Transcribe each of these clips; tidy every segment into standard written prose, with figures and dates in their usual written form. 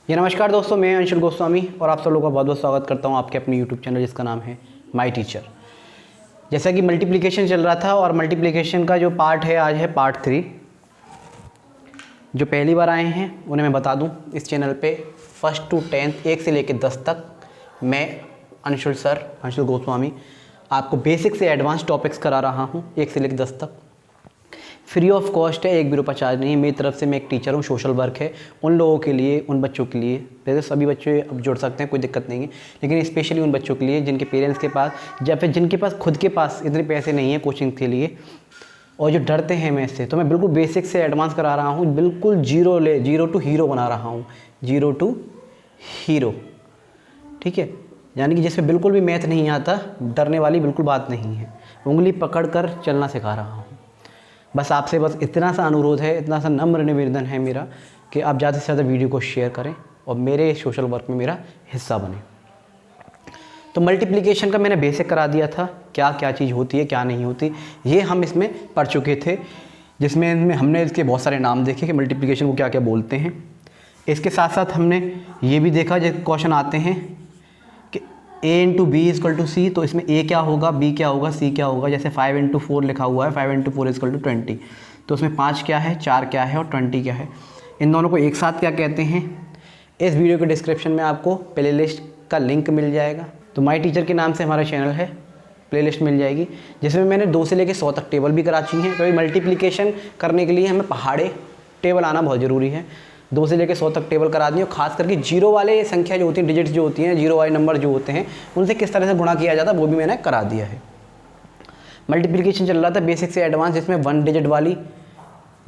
ये नमस्कार दोस्तों, मैं अंशुल गोस्वामी और आप सब लोगों का बहुत बहुत स्वागत करता हूँ आपके अपने यूट्यूब चैनल जिसका नाम है माई टीचर। जैसा कि मल्टीप्लिकेशन चल रहा था और मल्टीप्लिकेशन का जो पार्ट है आज है पार्ट 3। जो पहली बार आए हैं उन्हें मैं बता दूं, इस चैनल पे 1st to 10th 1 से लेकर 10 तक मैं अंशुल गोस्वामी आपको बेसिक से एडवांस टॉपिक्स करा रहा हूँ 1 से लेकर 10 तक। फ्री ऑफ कॉस्ट है, 1 भी रुपया चार्ज नहीं। मेरी तरफ से मैं एक टीचर हूँ, सोशल वर्क है उन लोगों के लिए, उन बच्चों के लिए। जैसे सभी बच्चे अब जुड़ सकते हैं, कोई दिक्कत नहीं है, लेकिन स्पेशली उन बच्चों के लिए जिनके पेरेंट्स के पास या फिर जिनके पास खुद के पास इतने पैसे नहीं है कोचिंग के लिए और जो डरते हैं मैं इससे। तो मैं बिल्कुल बेसिक से एडवांस करा रहा हूँ, बिल्कुल जीरो टू हीरो बना रहा हूँ, जीरो टू हीरो। ठीक है, यानी कि जिसमें बिल्कुल भी मैथ नहीं आता, डरने वाली बिल्कुल बात नहीं है, उंगली पकड़ कर चलना सिखा रहा हूँ। बस आपसे बस इतना सा अनुरोध है, इतना सा नम्र निवेदन है मेरा कि आप ज़्यादा से ज़्यादा वीडियो को शेयर करें और मेरे सोशल वर्क में मेरा हिस्सा बने। तो मल्टीप्लिकेशन का मैंने बेसिक करा दिया था, क्या क्या चीज़ होती है क्या नहीं होती, ये हम इसमें पढ़ चुके थे, जिसमें हमने इसके बहुत सारे नाम देखे कि मल्टीप्लिकेशन को क्या क्या बोलते हैं। इसके साथ साथ हमने ये भी देखा, जब क्वेश्चन आते हैं कि a into B equal to C, तो इसमें a क्या होगा, b क्या होगा, c क्या होगा। जैसे 5 इंटू 4 लिखा हुआ है, 5 इंटू 4 इजकल टू 20, तो उसमें 5 क्या है, 4 क्या है और 20 क्या है। इन दोनों को एक साथ क्या कहते हैं, इस वीडियो के डिस्क्रिप्शन में आपको प्ले लिस्ट का लिंक मिल जाएगा। तो माई टीचर के नाम से हमारा चैनल है, प्ले लिस्ट मिल जाएगी, जिसमें मैंने 2 से लेकर 100 तक टेबल भी करा ची हैं। तो मल्टीप्लिकेशन करने के लिए हमें पहाड़े टेबल आना बहुत ज़रूरी है। 2 से लेकर 100 तक टेबल करा दी, और खास करके जीरो वाले संख्या जो होती हैं, डिजिट्स जो होती हैं, जीरो वाले नंबर जो होते हैं, उनसे किस तरह से गुणा किया जाता है वो भी मैंने करा दिया है। मल्टीप्लिकेशन चल रहा था बेसिक से एडवांस, जिसमें 1 डिजिट वाली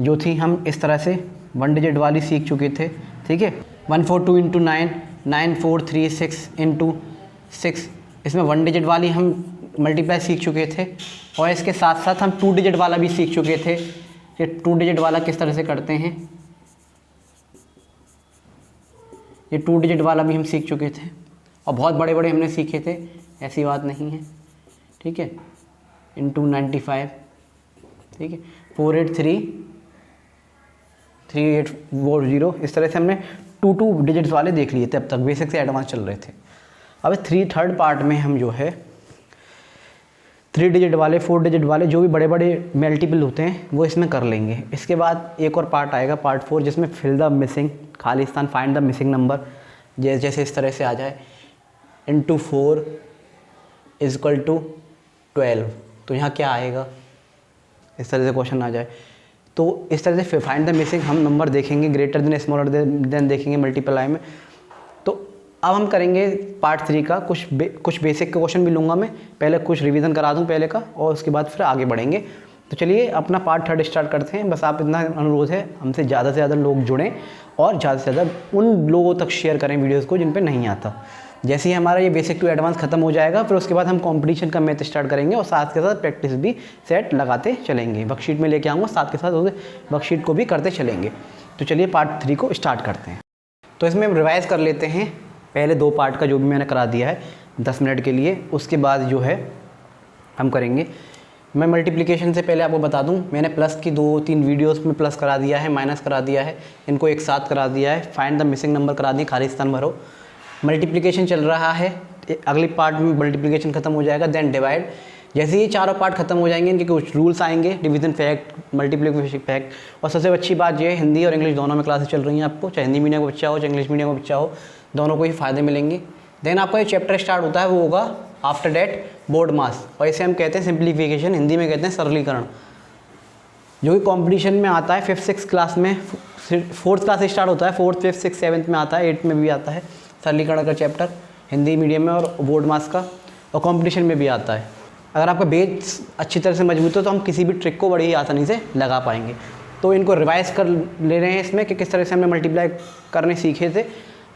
जो थी हम इस तरह से 1 डिजिट वाली सीख चुके थे। ठीक है, 142 इंटू 9, 9436 इंटू 6, इसमें 1 डिजिट वाली हम मल्टीप्लाई सीख चुके थे। और इसके साथ साथ हम 2 डिजिट वाला भी सीख चुके थे कि 2 डिजिट वाला किस तरह से करते हैं। ये 2 डिजिट वाला भी हम सीख चुके थे और बहुत बड़े बड़े हमने सीखे थे, ऐसी बात नहीं है। ठीक है, इंटू 95, ठीक है, 483 3840, इस तरह से हमने 2 डिजिट्स वाले देख लिए थे अब तक, बेसिक से एडवांस चल रहे थे। अब थर्ड पार्ट में हम जो है 3 डिजिट वाले, 4 डिजिट वाले, जो भी बड़े बड़े मल्टीपल होते हैं वो इसमें कर लेंगे। इसके बाद एक और पार्ट आएगा, पार्ट 4, जिसमें फिल द मिसिंग, खाली स्थान, फाइंड द मिसिंग नंबर। जैसे इस तरह से आ जाए, इंटू 4 इजकल टू 12, तो यहाँ क्या आएगा, इस तरह से क्वेश्चन आ जाए। तो इस तरह से फाइंड द मिसिंग हम नंबर देखेंगे, ग्रेटर देन स्मॉलर देन देखेंगे मल्टीप्लाई में। तो अब हम करेंगे पार्ट 3 का कुछ बेसिक क्वेश्चन भी लूँगा मैं, पहले कुछ रिवीजन करा दूँ पहले का, और उसके बाद फिर आगे बढ़ेंगे। तो चलिए अपना पार्ट 3 स्टार्ट करते हैं। बस आप इतना अनुरोध है, हमसे ज़्यादा से ज़्यादा लोग जुड़ें और ज़्यादा से ज़्यादा उन लोगों तक शेयर करें वीडियोज़ को जिन पे नहीं आता। जैसे ही हमारा ये बेसिक टू एडवांस खत्म हो जाएगा, फिर उसके बाद हम कंपटीशन का मैथ स्टार्ट करेंगे और साथ के साथ प्रैक्टिस भी सेट लगाते चलेंगे। वर्कशीट में लेके आऊँगा, साथ के साथ उसे वर्कशीट को भी करते चलेंगे। तो चलिए पार्ट 3 को स्टार्ट करते हैं। तो इसमें हम रिवाइज़ कर लेते हैं पहले 2 पार्ट का, जो भी मैंने करा दिया है 10 मिनट के लिए। उसके बाद जो है हम करेंगे, मैं मल्टीप्लिकेशन से पहले आपको बता दूं, मैंने प्लस की 2-3 वीडियोस में प्लस करा दिया है, माइनस करा दिया है, इनको एक साथ करा दिया है, फाइंड द मिसिंग नंबर करा दिए, खाली स्थान भरो। मल्टीप्लिकेशन चल रहा है, अगली पार्ट में मल्टीप्लिकेशन खत्म हो जाएगा, देन डिवाइड। जैसे ही चारों पार्ट खत्म हो जाएंगे, इनके कुछ रूल्स आएंगे, डिवीजन फैक्ट, मल्टीप्लिकेशन फैक्ट। और सबसे अच्छी बात ये है, हिंदी और इंग्लिश दोनों में क्लासेस चल रही हैं आपको, चाहे हिंदी मीडियम का बच्चा हो चाहे इंग्लिश मीडियम का बच्चा हो, दोनों को ही फ़ायदे मिलेंगे। देन आपका ये चैप्टर स्टार्ट होता है, वो होगा आफ्टर डेट बोर्ड मास, और इसे हम कहते हैं सिंप्लीफिकेशन, हिंदी में कहते हैं सरलीकरण, जो कि कंपटीशन में आता है 5th 6th क्लास में, 4th क्लास से स्टार्ट होता है, 4th 5th 6th 7th में आता है, 8th में भी आता है सरलीकरण का चैप्टर, हिंदी मीडियम में और बोर्ड मास का, और कंपटीशन में भी आता है। अगर आपका बेस अच्छी तरह से मजबूत हो तो हम किसी भी ट्रिक को बड़ी ही आसानी से लगा पाएंगे। तो इनको रिवाइज़ कर ले रहे हैं इसमें कि किस तरह से हमने मल्टीप्लाई करने सीखे थे,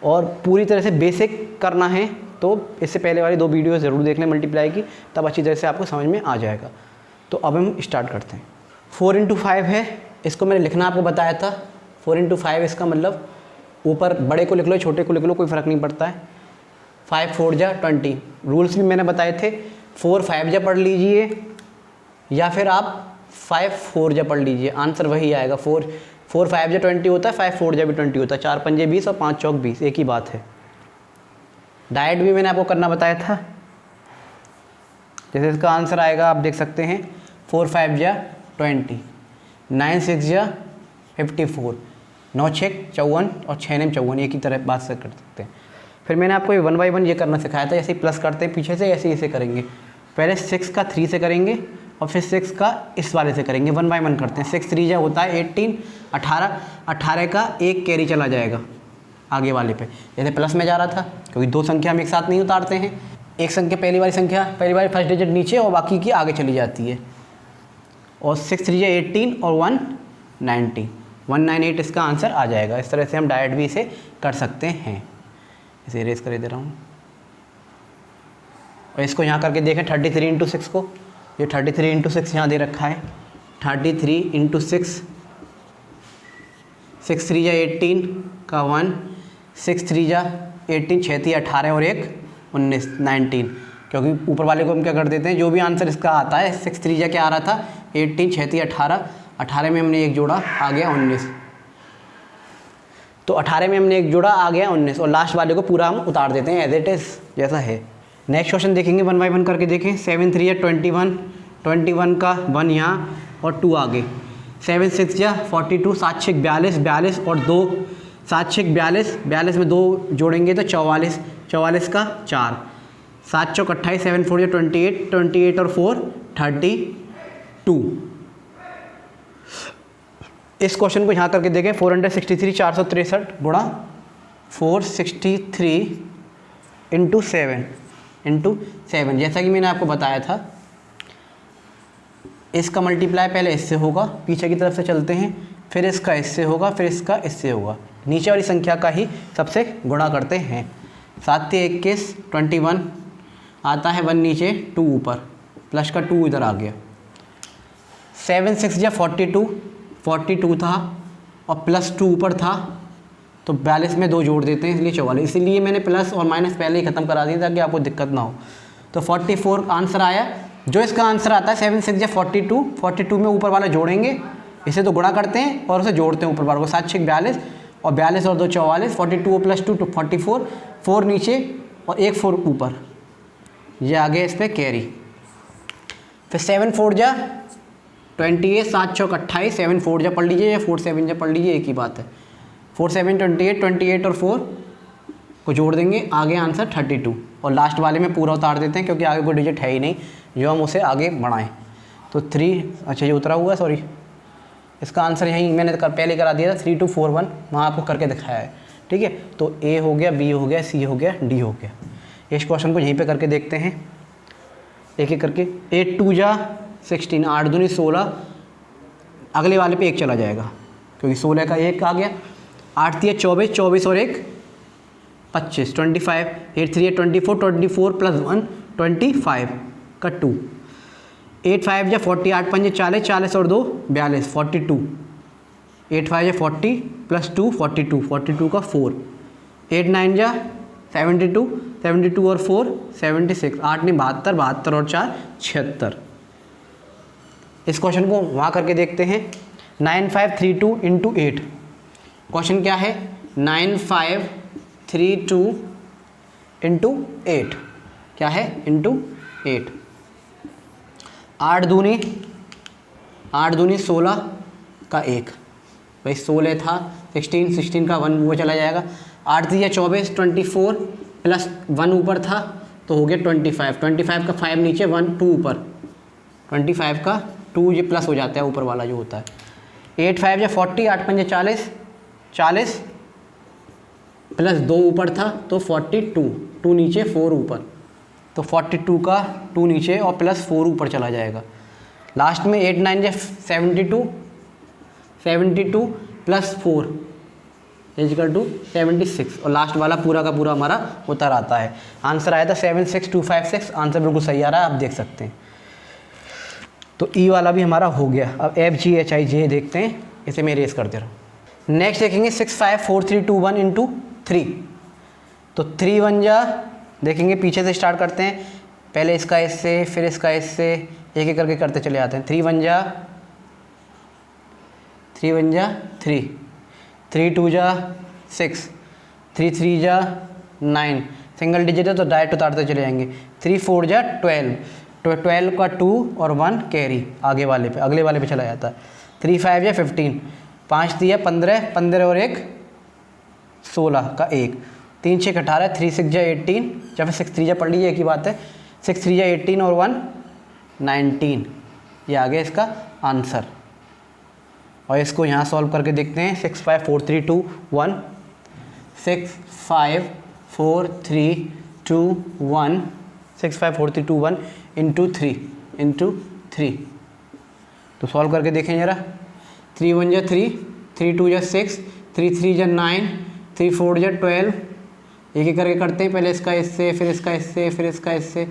और पूरी तरह से बेसिक करना है। तो इससे पहले वाली 2 वीडियो ज़रूर देख लें मल्टीप्लाई की, तब अच्छी तरह से आपको समझ में आ जाएगा। तो अब हम स्टार्ट करते हैं। 4 इंटू 5 है, इसको मैंने लिखना आपको बताया था। 4 इंटू 5 इसका मतलब ऊपर बड़े को लिख लो छोटे को लिख लो, कोई फ़र्क नहीं पड़ता है। 5 4 जा 20, रूल्स भी मैंने बताए थे। 4 5 जा पढ़ लीजिए या फिर आप 5 4 जा पढ़ लीजिए, आंसर वही आएगा। 4 4 5 जा 20 होता है, 5 4 जा भी 20 होता है, 4 पंजे 20 और 5 चौक 20, एक ही बात है। डायरेक्ट भी मैंने आपको करना बताया था। जैसे इसका आंसर आएगा, आप देख सकते हैं 4 5 जा 20, 9 6 जा 54, 9 6 54 और 6 9 54, एक ही तरह बात से कर सकते हैं। फिर मैंने आपको 1 बाई 1 ये करना सिखाया था, ऐसे ही प्लस करते हैं पीछे से, ऐसे ही इसे करेंगे। पहले 6 का 3 से करेंगे और फिर 6 का इस वाले से करेंगे, 1 बाई 1 करते हैं। 6 3 जा होता है 18, 18 का एक कैरी चला जाएगा आगे वाले पे, जैसे प्लस में जा रहा था, क्योंकि दो संख्या हम एक साथ नहीं उतारते हैं। एक संख्या पहली वाली फर्स्ट डिजिट नीचे और बाकी की आगे चली जाती है। और 6 3 जा 18 और 1 90, 198 इसका आंसर आ जाएगा। इस तरह से हम डायरेक्ट भी इसे कर सकते हैं। इसे इरेज कर दे रहा हूँ और इसको यहाँ करके देखें 33 इंटू 6 को, ये 33 इंटू 6 यहाँ दे रखा है, 33 इंटू 6, 6 3 जा 18 का 1, 6 3 जा 18, 6 3 18 और 1 19, 19, क्योंकि ऊपर वाले को हम क्या कर देते हैं, जो भी आंसर इसका आता है, 6 3 जा क्या आ रहा था 18, 6 3 18, 18 में हमने एक जोड़ा, आ गया 19, तो 18 में हमने एक जोड़ा, आ गया 19, और लास्ट वाले को पूरा हम उतार देते हैं एज इट इज़ जैसा है। नेक्स्ट क्वेश्चन देखेंगे 1 बाई 1 करके देखें। 7 3 या 21, 21 का 1 यहाँ और 2 आगे, 7 6 या 42, 7 6 42, 42 और 2, 7 6 42, 42 में 2 जोड़ेंगे तो 44, 44 का 4, 7 चौक 28, 7 4 या 28, 28 और 4 32। इस क्वेश्चन को यहाँ करके देखें 463, 463 गुणा 463 इंटू 7, जैसा कि मैंने आपको बताया था, इसका मल्टीप्लाई पहले इससे होगा, पीछे की तरफ से चलते हैं, फिर इसका इससे होगा, फिर इसका इससे होगा, नीचे वाली संख्या का ही सबसे गुणा करते हैं। 7 21, 21 आता है 1 नीचे 2 ऊपर, प्लस का 2 इधर आ गया। 7 6 या 42, 42 था और प्लस 2 ऊपर था, तो 42 में 2 जोड़ देते हैं, इसलिए 44, इसीलिए मैंने प्लस और माइनस पहले ही ख़त्म करा दिया ताकि आपको दिक्कत ना हो। तो 44 आंसर आया। जो इसका आंसर आता है 7 6 या 42, 42 में ऊपर वाला जोड़ेंगे, इसे तो गुणा करते हैं और उसे जोड़ते हैं ऊपर वाले को, 7 6 42 और 42 और 2 44, 42 प्लस 2 44, 4 नीचे और 1 4 ऊपर, ये आ गया इस पर कैरी। फिर 7 4 जा 28, 7 चौक 28, 7 4 जा पढ़ लीजिए या 4 7 जा पढ़ लीजिए, एक ही बात है। 4 7 28, 28 और 4 को जोड़ देंगे, आगे आंसर 32, और लास्ट वाले में पूरा उतार देते हैं क्योंकि आगे कोई डिजिट है ही नहीं जो हम उसे आगे बढ़ाएं। तो 3, अच्छा ये उतरा हुआ है, सॉरी, इसका आंसर यहीं मैंने पहले करा दिया था, 3 2 4 1, वहाँ आपको करके दिखाया है, ठीक है। तो A हो गया, B हो गया, C हो गया, D हो गया। इस क्वेश्चन को यहीं पे करके देखते हैं एक एक करके। 8 2 जा 16, 8 दूनी 16, अगले वाले पे 1 चला जाएगा क्योंकि 16 का 1 आ गया। 8 3 24, 24 और 1 25, 25, 8 3 24, 24 प्लस 1 25 का 2, 8 5 या 40, 8 5 40, 40 और 2 42, 42, 8 5 या 40 प्लस 2 42, 42 का 4, 8 9 जा 72, 72 और 4 76, 8 ने 72, 72 और 4 76। इस क्वेश्चन को वहाँ करके देखते हैं। 9 5 3 2 इंटू 8, क्वेश्चन क्या है, 9 5 3 2 इंटू 8, क्या है, इंटू 8। 8 दूनी 16 का 1, भाई 16 था, 16 का 1 वो चला जाएगा। 8 3 24, 24 प्लस 1 ऊपर था तो हो गया 25, 25 का 5 नीचे 1 2 ऊपर, 25 का 2 ये प्लस हो जाता है ऊपर वाला जो होता है। 8 5 या 40, 8 5 40, 40 प्लस 2 ऊपर था तो 42, 2 नीचे 4 ऊपर, तो 42 का 2 नीचे और प्लस 4 ऊपर चला जाएगा। लास्ट में 8 9 या 72, 72 प्लस 4 इक्वल टू 76, और लास्ट वाला पूरा का पूरा हमारा उत्तर आता है। आंसर आया था 76256, आंसर बिल्कुल सही आ रहा है, आप देख सकते हैं। तो ई वाला भी हमारा हो गया। अब FGHIJ देखते हैं, इसे मैं रेस कर दे रहा हूँ। नेक्स्ट देखेंगे 6 5 4 3 2 1 इंटू 3, तो 3 1 जा देखेंगे, पीछे से स्टार्ट करते हैं, पहले इसका इससे, फिर इसका इससे, एक एक करके करते चले आते हैं। 3 1 जा 3 1 जा 3, 3 2 जा 6, 3 3 जा 9, सिंगल डिजिट है तो डायरेक्ट उतारते चले जाएंगे। 3 4 जा 12, तो 12 का 2 और 1 कैरी आगे वाले पे, अगले वाले पे चला जाता है। 3 5 जा 15, 5 दिया 15, 15 और 1 16 का 1, 3 6 18, 3 6 जा 18, या फिर 6 3 जा पढ़ लीजिए, एक ही बात है। 6 3 जा 18 और 1 19, ये आ गया इसका आंसर। और इसको यहाँ सॉल्व करके देखते हैं। 6 5 4 3 2 1, 6 5 4 3 2 1, 6 5 4 3 2 1 इंटू 3, तो सॉल्व करके देखें ज़रा। 3 1 जा 3, 3 2 जा 6, 3 3 जा 9, 3 4 जा 12, एक एक करके करते हैं, पहले इसका इससे, फिर इसका इससे, फिर इसका इससे।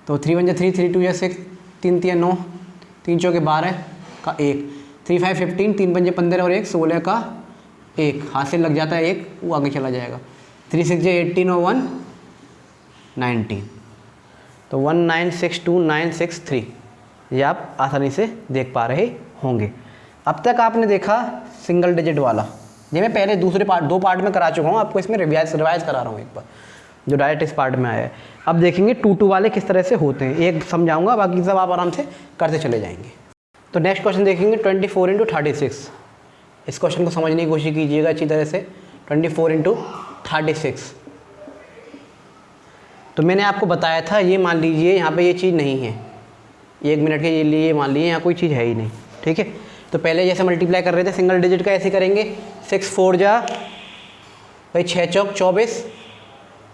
तो 3 1 जा 3, 3 2 जा 6, 3 3 9, 3 4 12 का 1, 3 5 15, 3 5 15 और 1 16 का 1, हाथ से लग जाता है 1, वो आगे चला जाएगा। 3 6 जा 18 और 1 19, तो 1962963, ये आप आसानी से देख पा रहे होंगे। अब तक आपने देखा सिंगल डिजिट वाला, ये मैं पहले दूसरे पार्ट 2 पार्ट में करा चुका हूँ, आपको इसमें रिवाइज करा रहा हूँ एक बार, जो डायरेक्ट इस पार्ट में आया है। अब देखेंगे 2 2 वाले किस तरह से होते हैं, एक समझाऊंगा, बाकी सब आप आराम से करते चले जाएंगे। तो नेक्स्ट क्वेश्चन देखेंगे 24 × 36। इस क्वेश्चन को समझने की कोशिश कीजिएगा अच्छी तरह से। 24 × 36, तो मैंने आपको बताया था, ये मान लीजिए यहाँ पे ये चीज़ नहीं है, 1 मिनट के लिए मान लीजिए यहाँ कोई चीज़ है ही नहीं, ठीक है। तो पहले जैसे मल्टीप्लाई कर रहे थे सिंगल डिजिट का, ऐसे करेंगे। 6 4 जा भाई 6 चौक 24,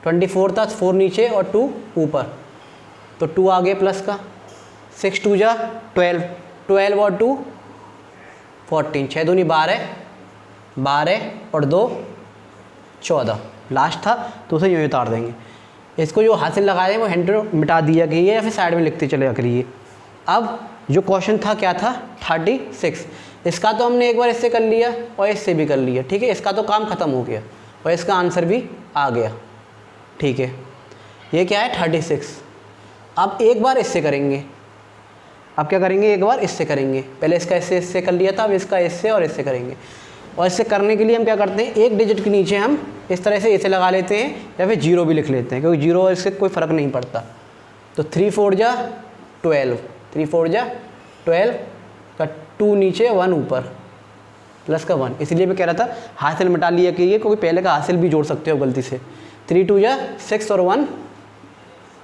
24 था, 4 नीचे और 2 ऊपर, तो 2 आ गया प्लस का। 6 2 जा 12, 12 और 2 14, 6 दूनी 12, 12 और 2 14, लास्ट था तो उसे यूँ उतार देंगे। इसको जो हाथ से लगाए हैं वो हैंड मिटा दिया गया या फिर साइड में लिखते चले करिए। अब जो क्वेश्चन था क्या था 36, इसका तो हमने एक बार इससे कर लिया और इससे भी कर लिया, ठीक है, इसका तो काम ख़त्म हो गया और इसका आंसर भी आ गया, ठीक है। ये क्या है 36। अब एक बार इससे करेंगे, अब क्या करेंगे, एक बार इससे करेंगे, पहले इसका इससे कर लिया था, अब इसका इससे और इससे करेंगे। और इससे करने के लिए हम क्या करते हैं, एक डिजिट के नीचे हम इस तरह से इसे लगा लेते हैं या फिर 0 भी लिख लेते हैं, क्योंकि 0 और इससे कोई फ़र्क नहीं पड़ता। तो 3 4 जा 12, 3 4 जा 12 का 2 नीचे 1 ऊपर प्लस का 1, इसलिए मैं कह रहा था हासिल मिटा लिया कि ये, क्योंकि पहले का हासिल भी जोड़ सकते हो गलती से। 3 2 जा 6 और 1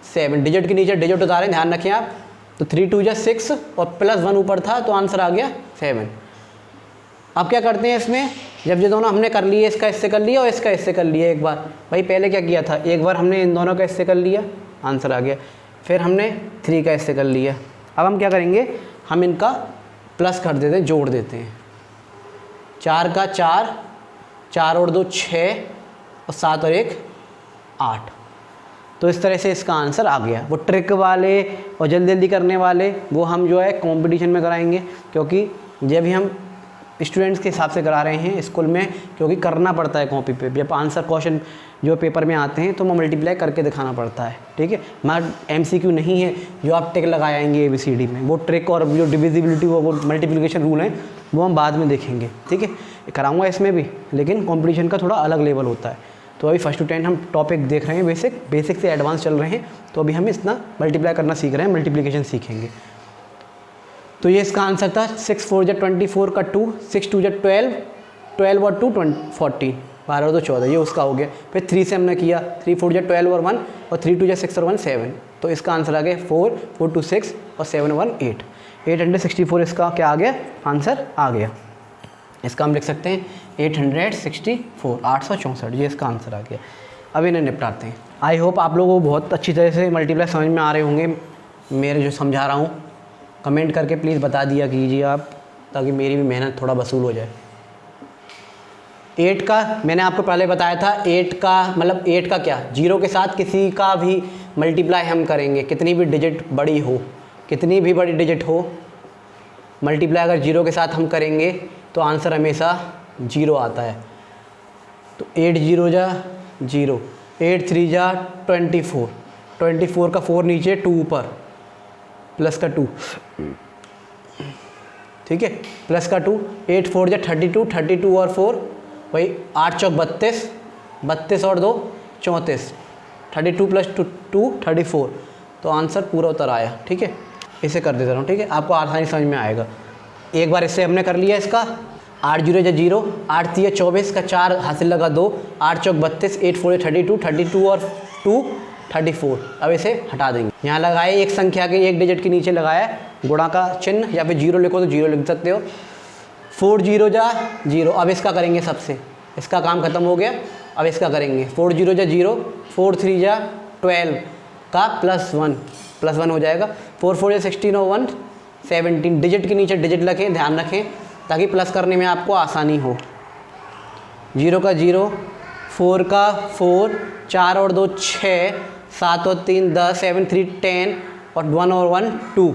7, डिजिट के नीचे डिजिट उतारें, ध्यान रखें आप। तो 3 2 जा 6 और प्लस 1 ऊपर था, तो आंसर आ गया 7। अब क्या करते हैं इसमें, जब ये दोनों हमने कर लिए, इसका इससे कर लिया और इसका इससे कर लिया एक बार, भाई पहले क्या किया था, एक बार हमने इन दोनों का इससे कर लिया, आंसर आ गया, फिर हमने 3 का इससे कर लिया। अब हम क्या करेंगे, हम इनका प्लस कर देते हैं, जोड़ देते हैं। 4 का 4, 4 और 2 6 और 7 और 1 8, तो इस तरह से इसका आंसर आ गया। वो ट्रिक वाले और जल्दी जल्दी करने वाले वो हम जो है कंपटीशन में कराएंगे, क्योंकि जब भी हम स्टूडेंट्स के हिसाब से करा रहे हैं स्कूल में, क्योंकि करना पड़ता है कॉपी पे, जब आंसर क्वेश्चन जो पेपर में आते हैं तो वो मल्टीप्लाई करके दिखाना पड़ता है, ठीक है। हमारा MCQ नहीं है जो आप टिक लगाएंगे ABCD में, वो ट्रिक और जो डिविजिबिलिटी वो मल्टीप्लिकेशन रूल हैं वो हम बाद में देखेंगे, ठीक है, कराऊंगा इसमें भी, लेकिन कंपटीशन का थोड़ा अलग लेवल होता है। तो अभी 1 to 10 हम टॉपिक देख रहे हैं, बेसिक से एडवांस चल रहे हैं, तो अभी हम इतना मल्टीप्लाई करना सीख रहे हैं, मल्टीप्लिकेशन सीखेंगे। तो ये इसका आंसर था 6 4 जा 24 का 2, 6 2 जा 12, 12 और 2 14, 12 और 2 14, ये उसका हो गया। फिर 3 से हमने किया, 3 4 जा 12 और 1 और 3 2 जा 6 और 1 7, तो इसका आंसर आ गया 4 4 2 6 और 7 1 8, 864 इसका क्या आ गया, आंसर आ गया। इसका हम लिख सकते हैं 864, 864, ये इसका आंसर आ गया। अब इन्हें निपटाते हैं। आई होप आप लोगों को बहुत अच्छी तरह से मल्टीप्लाई समझ में आ रहे होंगे, मेरे जो समझा रहा हूँ। कमेंट करके प्लीज़ बता दिया कीजिए आप, ताकि मेरी भी मेहनत थोड़ा वसूल हो जाए। 8 का मैंने आपको पहले बताया था, 8 का मतलब 8 का क्या, 0 के साथ किसी का भी मल्टीप्लाई हम करेंगे, कितनी भी डिजिट बड़ी हो, कितनी भी बड़ी डिजिट हो, मल्टीप्लाई अगर 0 के साथ हम करेंगे तो आंसर हमेशा 0 आता है। तो 8 0 जा 0, 8 3 जा 24, 24 का 4 नीचे 2 ऊपर प्लस का 2, ठीक है, प्लस का 2, 8 4 जा 32, 32 और 4 वही 8 चौक 32, 32 और 2 34, 32 प्लस 2 34। तो आंसर पूरा उत्तर आया। ठीक है, इसे कर देता हूँ। ठीक है, आपको आसानी समझ में आएगा। एक बार इससे हमने कर लिया इसका 8 0 जा 0, 8 3 24 का 4 हासिल लगा 2, 8 चौक 32, 8 4 32, 32 और 2 34। अब इसे हटा देंगे। यहाँ लगाए एक संख्या के एक डिजिट के नीचे लगाया गुणा का चिन्ह, या फिर 0 लिखो तो 0 लिख सकते हो। 4 0 जा 0। अब इसका करेंगे सबसे, इसका काम खत्म हो गया। अब इसका करेंगे 4 0 जा 0, 4 3 जा 12 का प्लस 1 हो जाएगा। 4 4 जा 16 और 1 17। डिजिट के नीचे डिजिट रखें, ध्यान रखें ताकि प्लस करने में आपको आसानी हो। 0 का 0, 4 का 4, 4 और 2 6, 7 और 3 10, 7 3 10 और 1 और 1 2।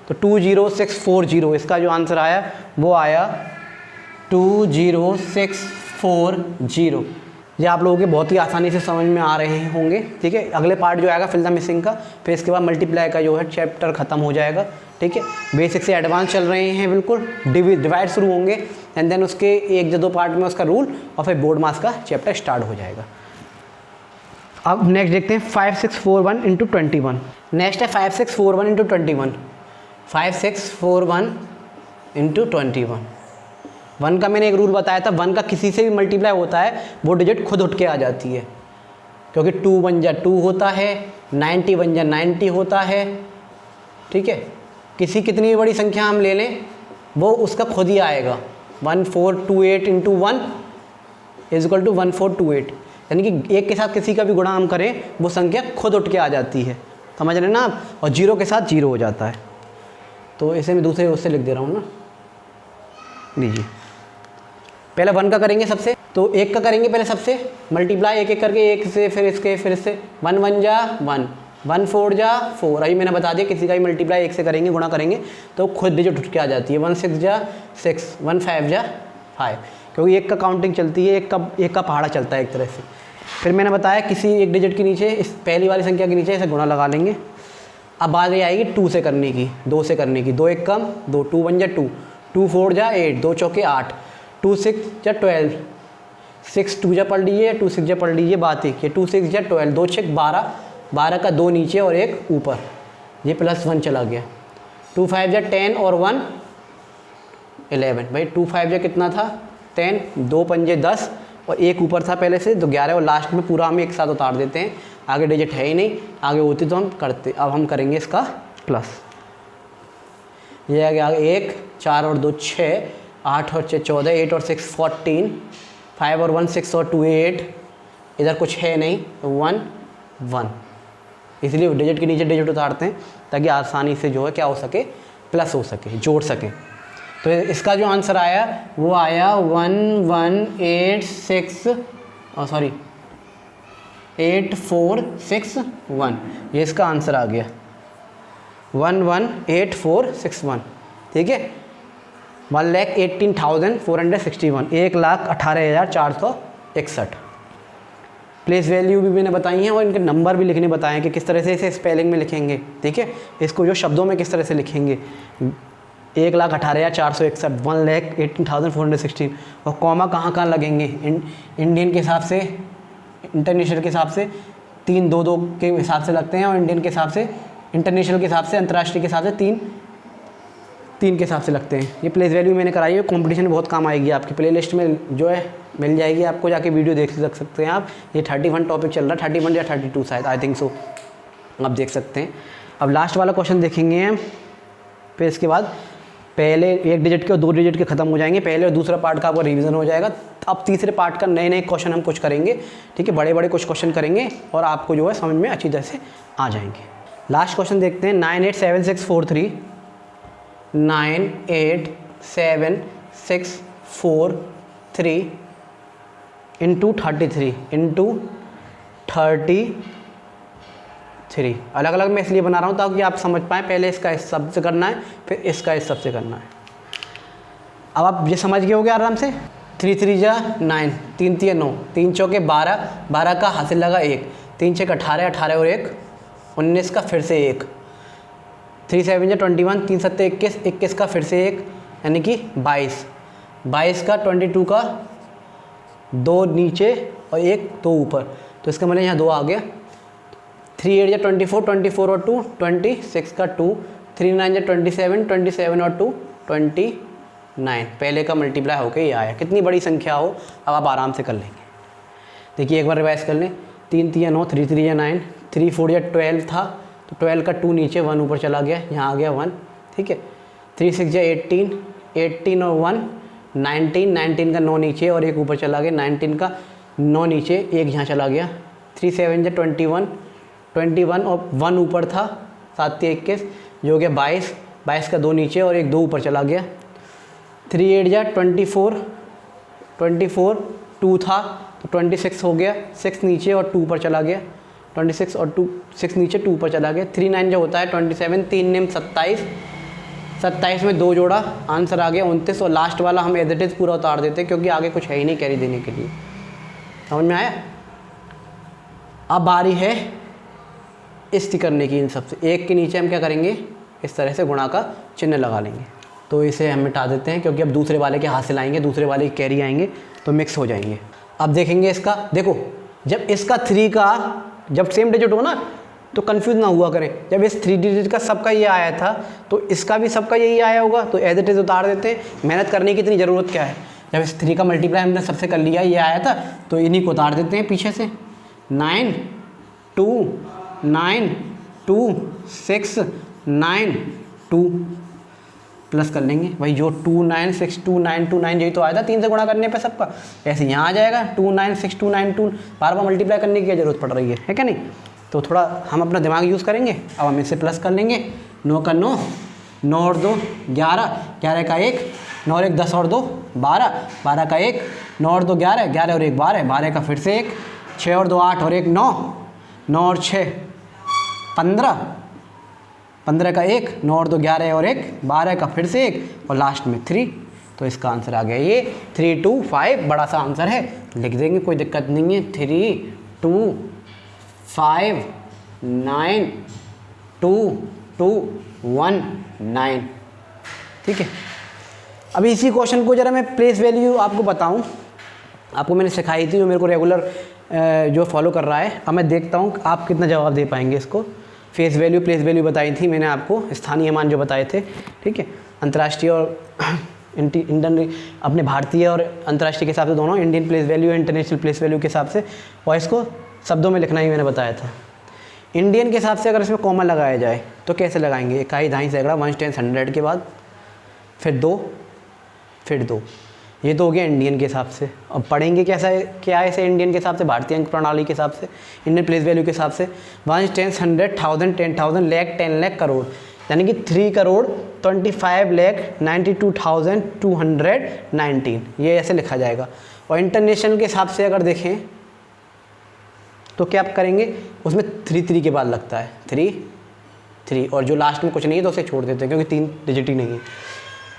तो 20640 इसका जो आंसर आया वो आया 20640। ये आप लोगों के बहुत ही आसानी से समझ में आ रहे होंगे। ठीक है, अगले पार्ट जो आएगा फिल द मिसिंग का, फिर इसके बाद मल्टीप्लाई का जो है चैप्टर खत्म हो जाएगा। ठीक है, बेसिक से एडवांस चल रहे हैं बिल्कुल। डिवाइड शुरू होंगे एंड देन उसके 1 या 2 पार्ट में उसका रूल और फिर बोर्ड मास का चैप्टर स्टार्ट हो जाएगा। अब नेक्स्ट देखते हैं 5641 इंटू 21। नेक्स्ट है 5641 इंटू 21। 5641 इंटू 21। 1 का मैंने एक रूल बताया था, 1 का किसी से भी मल्टीप्लाई होता है वो डिजिट खुद उठ के आ जाती है, क्योंकि 2 1 जा 2 होता है, 90 1 जा 90 होता है। ठीक है, किसी कितनी बड़ी संख्या हम ले लें वो उसका खुद ही आएगा। 1428 इंटू 1 इज इक्वल टू 1428। यानी कि एक के साथ किसी का भी गुणा हम करें वो संख्या खुद उठ के आ जाती है, समझ रहे हैं ना आप। और 0 के साथ 0 हो जाता है। तो इसे मैं दूसरे उससे लिख दे रहा हूँ ना, लीजिए। पहले 1 का करेंगे सबसे, तो 1 का करेंगे पहले सबसे मल्टीप्लाई, एक एक करके, 1 से फिर इसके फिर इससे। 1 1 जा 1, 1 4 जा 4। अभी मैंने बता दिया किसी का ही मल्टीप्लाई 1 से करेंगे, गुणा करेंगे तो खुद डिजिट उठ के आ जाती है। 1 6 जा 6, 1 5 जा 5, क्योंकि 1 का काउंटिंग चलती है, एक का पहाड़ा चलता है एक तरह से। फिर मैंने बताया किसी एक डिजिट के नीचे, इस पहली वाली संख्या के नीचे ऐसे गुणा लगा लेंगे। अब बात ये आएगी 2 से करने की, 2 से करने की। 2 1 कम 2, 2 1 जा 2, 2 4 जा 8, 2 चौके 8, 2 6 जा 12, 6 2 जा पढ़ लीजिए, 2 6 जा पढ़ लीजिए, बात एक है। 2 6 जा 12, 2 6 12, 12 का 2 नीचे और 1 ऊपर, ये +1 चला गया। 2 5 जा 10 और 1 11। भाई 2 5 जा कितना था 10, 2 पंजे 10 और 1 ऊपर था पहले से, तो 11 और लास्ट में पूरा हम एक साथ उतार देते हैं। आगे डिजिट है ही नहीं, आगे होती तो हम करते। अब हम करेंगे इसका प्लस। ये आ गया 1, 4 और 2 6, 8 और 6 14, 8 और 6 14, 5 और 1 6 और 2 8। इधर कुछ है नहीं, 1 1, इसलिए डिजिट के नीचे डिजिट उतारते हैं ताकि आसानी से जो है क्या हो सके, प्लस हो सके, जोड़ सके। तो इसका जो आंसर आया वो आया 8461। ये इसका आंसर आ गया 118461। ठीक है, 1,18,461, 1,18,461। प्लेस वैल्यू भी मैंने बताई हैं और इनके नंबर भी लिखने बताए हैं कि किस तरह से इसे स्पेलिंग में लिखेंगे। ठीक है, इसको जो शब्दों में किस तरह से लिखेंगे। 1,18,461, 1,18,416। और कॉमा कहाँ कहाँ लगेंगे, इंडियन के हिसाब से, इंटरनेशनल के हिसाब से 3 2 2 के हिसाब से लगते हैं, और इंडियन के हिसाब से, इंटरनेशनल के हिसाब से, अंतर्राष्ट्रीय के हिसाब से 3 3 के हिसाब से लगते हैं। ये प्लेस वैल्यू मैंने कराई है, कंपटीशन में बहुत काम आएगी। आपकी प्ले लिस्ट में जो है मिल जाएगी आपको, जाके वीडियो देख सकते हैं आप। ये 31 टॉपिक चल रहा है, 31 या 32 शायद, आई थिंक सो, आप देख सकते हैं। अब लास्ट वाला क्वेश्चन देखेंगे हम, फिर इसके बाद पहले एक डिजिट के और 2 डिजिट के ख़त्म हो जाएंगे। पहले और दूसरा पार्ट का आपका रिवीजन हो जाएगा। अब तीसरे पार्ट का नए नए क्वेश्चन हम कुछ करेंगे। ठीक है, बड़े बड़े कुछ क्वेश्चन करेंगे और आपको जो है समझ में अच्छी तरह से आ जाएंगे। लास्ट क्वेश्चन देखते हैं, 987643 987643 इंटू 33 इंटू 33। अलग अलग मैं इसलिए बना रहा हूँ ताकि आप समझ पाएँ। पहले इसका इस सब से करना है, फिर इसका इस सब से करना है। अब आप ये समझ गए होगे आराम से। 3 3 जा 9, 3 3 9, 3 चौके 12, 12 का हासिल लगा 1, 3 6 18, 18 और 1 19 का फिर से 1, 3 7 जा 21, 3 7 21, 21 का फिर से 1, यानी कि 22, 22 का 22 का 2 नीचे और 1 2 ऊपर, तो इसका मतलब यहाँ 2 आ गया। 3 8 या 24, 24 और 2 26 का 2, 3 9 या 27, 27 और 2 29, पहले का मल्टीप्लाई होकर ये आया। कितनी बड़ी संख्या हो अब आप आराम से कर लेंगे। देखिए एक बार रिवाइज कर लें, 3 3 9, 3 3 9, 3 4 या 12 था, तो 12 का 2 नीचे 1 ऊपर चला गया, यहाँ आ गया 1, ठीक है। 3 6 या 18, 18 और 1 19, 19 का 9 नीचे और 1 ऊपर चला गया, 19 का 9 नीचे 1 यहाँ चला गया। 3 7 या 21, 21 और 1 ऊपर था, 7 21 जो हो गया 22, 22 का 2 नीचे और 1 2 ऊपर चला गया। 3 8 या 24, 24 2 था तो 26 हो गया, 6 नीचे और 2 ऊपर चला गया, 26 और 2 6 नीचे 2 ऊपर चला गया। 3 9 जो होता है 27, 3 9 27, 27 में 2 जोड़ा, आंसर आ गया 29, और लास्ट वाला हम एज इट इज़ पूरा उतार देते क्योंकि आगे कुछ है ही नहीं कैरी देने के लिए। समझ में आया? अब बारी है इष्ट करने की। इन सबसे एक के नीचे हम क्या करेंगे, इस तरह से गुणा का चिन्ह लगा लेंगे। तो इसे हम मिटा देते हैं क्योंकि अब दूसरे वाले के हाथ से लाएंगे, दूसरे वाले की कैरी आएंगे तो मिक्स हो जाएंगे। अब देखेंगे इसका, देखो जब इसका 3 का जब सेम डिजिट हो ना तो कंफ्यूज ना हुआ करें। जब इस 3 डिजिट का सबका ये आया था तो इसका भी सबका यही आया होगा, तो एज इट इज़ उतार देते हैं। मेहनत करने की इतनी ज़रूरत क्या है, जब इस 3 का मल्टीप्लाई हमने सबसे कर लिया, ये आया था तो इन्हीं को उतार देते हैं पीछे से। 9 2 9 2 6 9 2 प्लस कर लेंगे भाई, जो 2 9 6 2 9 2 9 यही तो आया था 3 से गुणा करने पे सबका, ऐसे यहाँ आ जाएगा 2 9 6 2 9 2, बार बार मल्टीप्लाई करने की क्या ज़रूरत पड़ रही है क्या नहीं? तो थोड़ा हम अपना दिमाग यूज़ करेंगे। अब हम इसे प्लस कर लेंगे, 9 का 9, 9 और 2 11, 11 का 1, 9 और 1 10 और 2 12, 12 का 1, 9 और 2 11, 11 और 1 12, 12 का फिर से 1, 6 और 2 8 और 1 9, 9 और 6 15, 15 का 1, 9 और 2 11 और 1 12 का फिर से 1 और लास्ट में 3। तो इसका आंसर आ गया ये 3 2 5, बड़ा सा आंसर है, लिख देंगे कोई दिक्कत नहीं है। 3 2 5 9 2 2 1 9, ठीक है। अभी इसी क्वेश्चन को ज़रा मैं प्लेस वैल्यू आपको बताऊं, आपको मैंने सिखाई थी जो मेरे को रेगुलर जो फॉलो कर रहा है। अब मैं देखता हूं आप कितना जवाब दे पाएंगे इसको। फेस वैल्यू प्लेस वैल्यू बताई थी मैंने आपको, स्थानीय मान जो बताए थे, ठीक है। अंतर्राष्ट्रीय और इंडियन, अपने भारतीय और अंतर्राष्ट्रीय के हिसाब से दोनों, Indian place value international place value के हिसाब से, और इसको शब्दों में लिखना ही मैंने बताया था। इंडियन के हिसाब से अगर इसमें कॉमा लगाया जाए तो कैसे लगाएंगे, इकाई दहाई सैकड़ा 1 10 100 के बाद फिर 2 फिर 2, ये तो हो गया इंडियन के हिसाब से। अब पढ़ेंगे कैसा है, क्या है इसे इंडियन के हिसाब से, भारतीय अंक प्रणाली के हिसाब से, इंडियन प्लेस वैल्यू के हिसाब से 1 10 100 1000 10,000 लाख 10 लाख करोड़, यानी कि 3 करोड़ 25 लाख 92,219, ये ऐसे लिखा जाएगा। और इंटरनेशनल के हिसाब से अगर देखें तो क्या आप करेंगे, उसमें 3 3 के बाद लगता है 3 3, और जो लास्ट में कुछ नहीं है तो उसे छोड़ देते हैं क्योंकि 3 डिजिट ही नहीं है।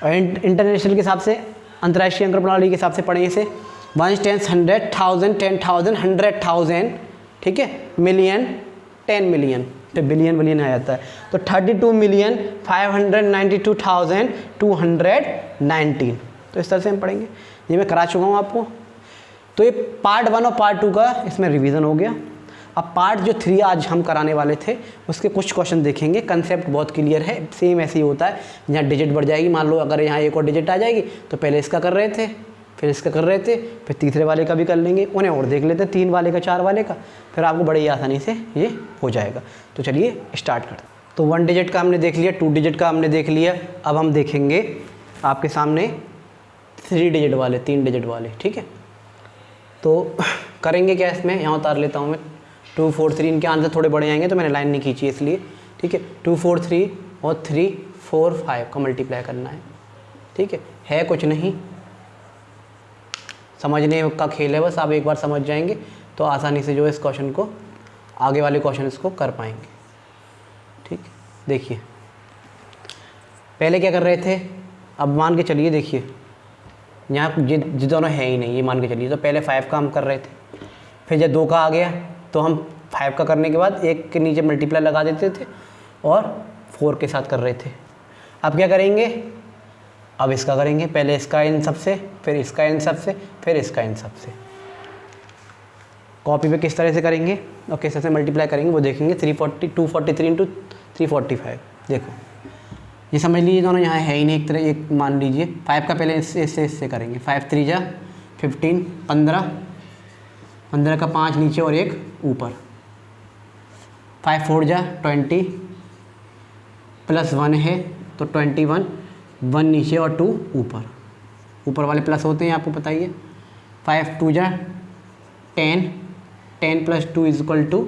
और इंटरनेशनल के हिसाब से, अंतर्राष्ट्रीय अंक प्रणाली के हिसाब से पढ़ें इसे 1 10 100 1000 10,000 100,000, ठीक है, मिलियन 10 मिलियन, तो बिलियन बिलियन आ जाता है, तो 32,592,219, तो इस तरह से हम पढ़ेंगे। ये मैं करा चुका हूँ आपको। तो ये पार्ट 1 और पार्ट 2 का इसमें रिवीजन हो गया। अब पार्ट जो 3 आज हम कराने वाले थे उसके कुछ क्वेश्चन देखेंगे। कंसेप्ट बहुत क्लियर है, सेम ऐसे ही होता है। यहाँ डिजिट बढ़ जाएगी, मान लो अगर यहाँ एक और डिजिट आ जाएगी तो पहले इसका कर रहे थे, फिर इसका कर रहे थे, फिर तीसरे वाले का भी कर लेंगे, उन्हें और देख लेते हैं 3 वाले का 4 वाले का, फिर आपको बड़ी आसानी से ये हो जाएगा। तो चलिए स्टार्ट करते हैं। तो 1 डिजिट का हमने देख लिया, 2 डिजिट का हमने देख लिया। अब हम देखेंगे आपके सामने 3 डिजिट वाले, 3 डिजिट वाले, ठीक है। तो करेंगे क्या इसमें, यहाँ उतार लेता हूँ मैं 2 4 3, इनके आंसर थोड़े बड़े आएंगे तो मैंने लाइन नहीं खींची इसलिए, ठीक है। 2 4 3 और 3 4 5 का मल्टीप्लाई करना है, ठीक है कुछ नहीं, समझने का खेल है बस। आप एक बार समझ जाएंगे तो आसानी से जो इस क्वेश्चन को, आगे वाले क्वेश्चन इसको कर पाएंगे, ठीक। देखिए पहले क्या कर रहे थे, अब मान के चलिए, देखिए यहाँ ये दोनों है ही नहीं, ये मान के चलिए। तो पहले 5 का हम कर रहे थे, फिर जब 2 का आ गया तो हम 5 का करने के बाद 1 के नीचे मल्टीप्लाई लगा देते थे और 4 के साथ कर रहे थे। अब क्या करेंगे, अब इसका करेंगे, पहले इसका इन सब से, फिर इसका इन सब से, फिर इसका इन सब से। कॉपी पे किस तरह से करेंगे और किस तरह से मल्टीप्लाई करेंगे वो देखेंगे। 243 इंटू 345। देखो ये समझ लीजिए दोनों यहाँ है ही नहीं, एक तरह एक मान लीजिए 5 का पहले इससे करेंगे। 5 3 जा 15, 15 का 5 नीचे और एक ऊपर। 5 4 जा 20 प्लस 1 है तो 21, 1 नीचे और 2 ऊपर। ऊपर वाले प्लस होते हैं आपको पता ही है। 5 2 जा 10, 10 plus 2 is equal to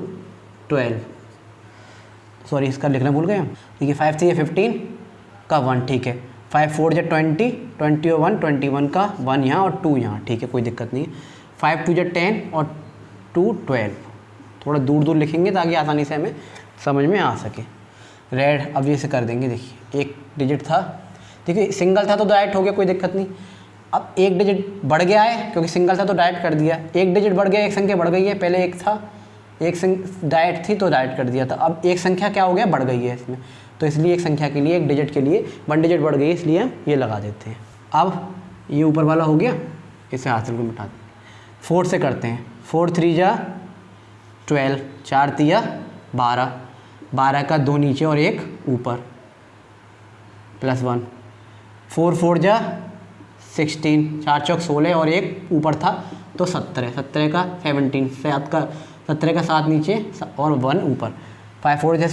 12। Sorry इसका लिखना भूल गए हम। ठीक है 5 3 है 15 का 1, ठीक है। 5 4 जा 20, 20 और 1, 21 का 1 यहाँ और 2 यहाँ, ठीक है कोई दिक्कत नहीं है। 5 2 जा 10 और 2 12। थोड़ा दूर दूर लिखेंगे ताकि आसानी से हमें समझ में आ सके। रेड अब ये से कर देंगे। देखिए एक डिजिट था, देखिए सिंगल था तो डायरेक्ट हो गया, कोई दिक्कत नहीं। अब एक डिजिट बढ़ गया है क्योंकि सिंगल था तो डायरेक्ट कर दिया। एक डिजिट बढ़ गया, एक संख्या बढ़ गई है। पहले एक था, एक डायरेक्ट थी तो डायरेक्ट कर दिया था। अब एक संख्या क्या हो गया, बढ़ गई है इसमें, तो इसलिए एक संख्या के लिए, एक डिजिट के लिए 1 डिजिट बढ़ गई है, इसलिए हम ये लगा देते हैं। अब ये ऊपर वाला हो गया, इसे हासिल को मिटा दें। 4 से करते हैं। 4 3 जा 12, 4 3 12, 12 का 2 नीचे और एक ऊपर प्लस 1। 4 4 जा 16, 4 चौक 16 और एक ऊपर था तो 17, 17 का 17, 17 का 7 नीचे और 1 ऊपर। 4 4 जा